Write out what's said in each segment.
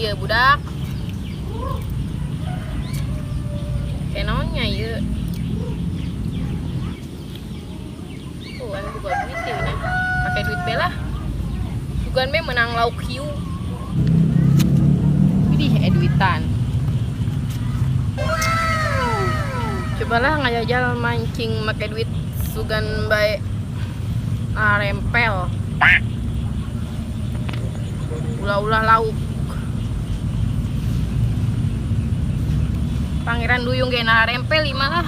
iya budak. Kenonnya iya. Tuh, anu buka duit ya ini. Pakai duit bela. Bukan be menang lauk hiu. Widih, duitan. Cobalah ngajajal mancing pakai duit sugan bae rempel. Ulah-ulah lauk. Pangeran Duyung ge rempel 5 lah.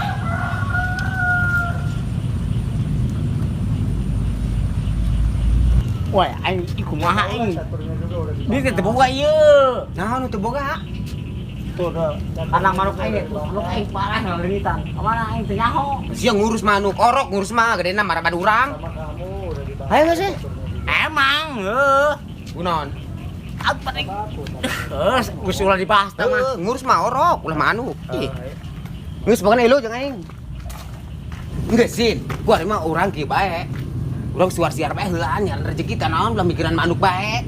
Wah, aing kumaha aing. Dia teu boga ieu. Naon teu boga? Tuh, anak manuk aing tuh, manuk aing parah ngalitan. Kamana aing teu nyaho. Sia ngurus manuk, orok ngurus mah gedena maraban urang. Ayo geus sih. Emang, Kunaon? apa nih? Geus ulah dibahas tah mah. Ngurus mah orok, ulah manuk. Ih. Geus pokona elu jeung aing. Geus sin, gua mah urang kieu bae. Urang suar-siar bae heulaan nya rezeki teh naon ulah mikiran manuk bae.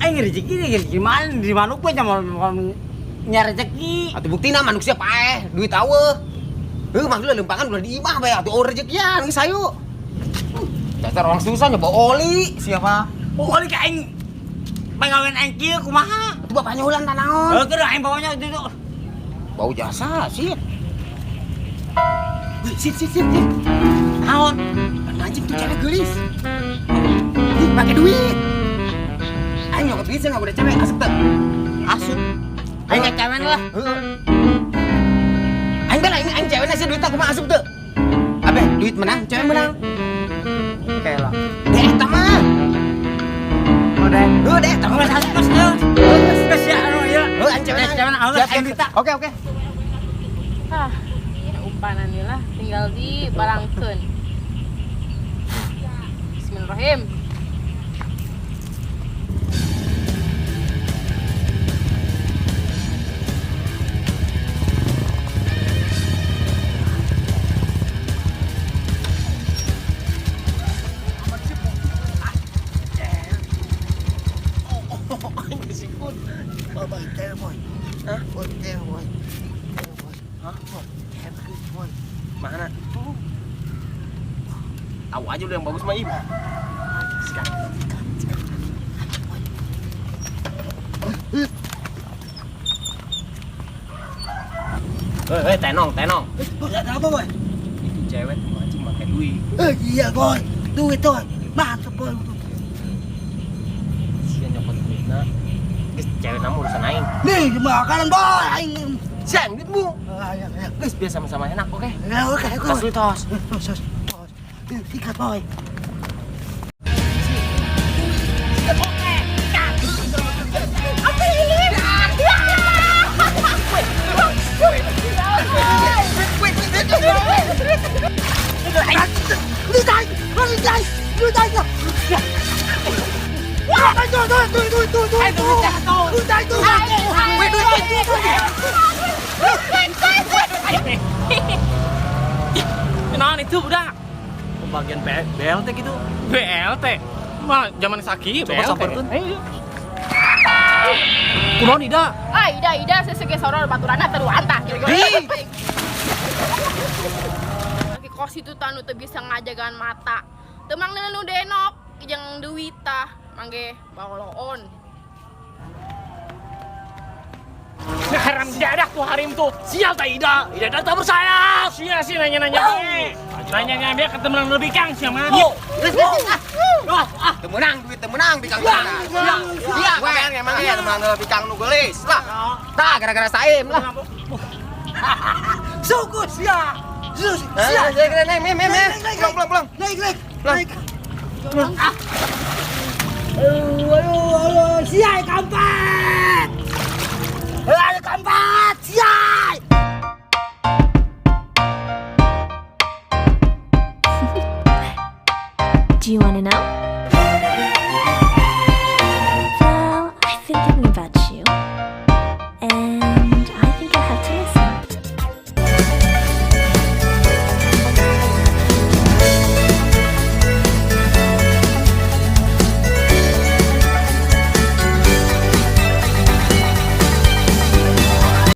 Aing rezeki gimana di manuk we nya nya rezeki. Atuh buktina manuk sia paeh, duit aweuh. Heuh mah ulah lempangan ulah diimah bae atuh rezekian geus hayu. Dasar orang susah nyoba oli siapa? Oli ka aing pengawen aing kieu kumaha? Atuh bapaknya ulan tah naon? Heuh keur aing bawanya itu. Bau jasa sih. Wih, sit. Naon? Anjing tuh cewek gelis. Ih, pakai duit. Aing nyokot duit saya nggak boleh cewek asup tuh. Asup. Aing ngecewen lah. Aing bela aing ceweknya sih duit aku mah asup tuh. Abe, duit menang, cewek menang. Oke lah. Deh, tamah. Udah. Deh, tamah. Geus asup geus ya anu ieu. Aing cewek Cewek Siap, aing minta. Oke. Ah, ya umpanan ieu lah tinggal di barangkeun. Bismillahirrahmanirrahim. Mana? Tahu aja lu yang bagus mah Im. Hei, tenong. Ada apa, boy? Itu cewek tuh mancing pakai duit. Iya, boy. Duit, boy. Mantap, boy. Sia nyokot duitna. Geus cewek namu urusan aing. Nih, makanan, boy. Aing. Siang duitmu. Iya. Geus biar sama-sama enak, oke? Ya, oke. Tos duit tos. Tos. Sikat, boy. Kenalan itu udah bagian BLT gitu. BLT? Mah zaman sakit Coba samperkeun. Ayo. Kunaon Ida? Ah, ida sesege soror baturana teu antah. Lagi kos itu tanu teu bisa ngajagaan mata. Teu mangna nu denok jeung duit tah mangge bawoloon. Haram dadak tuh harim tuh. Sial tak Ida tak bersayap. Sia sih nanya-nanya dia. Nanya-nanya dia ketemu lebih kang siapa? Teu menang bikang mana? Iya, kan emang iya teu menang bikang nu geulis lah. Tah gara-gara saim lah. Suku sia. Sia, pulang. Naik. Aduh, sia kampat. Ayo kampat, sia.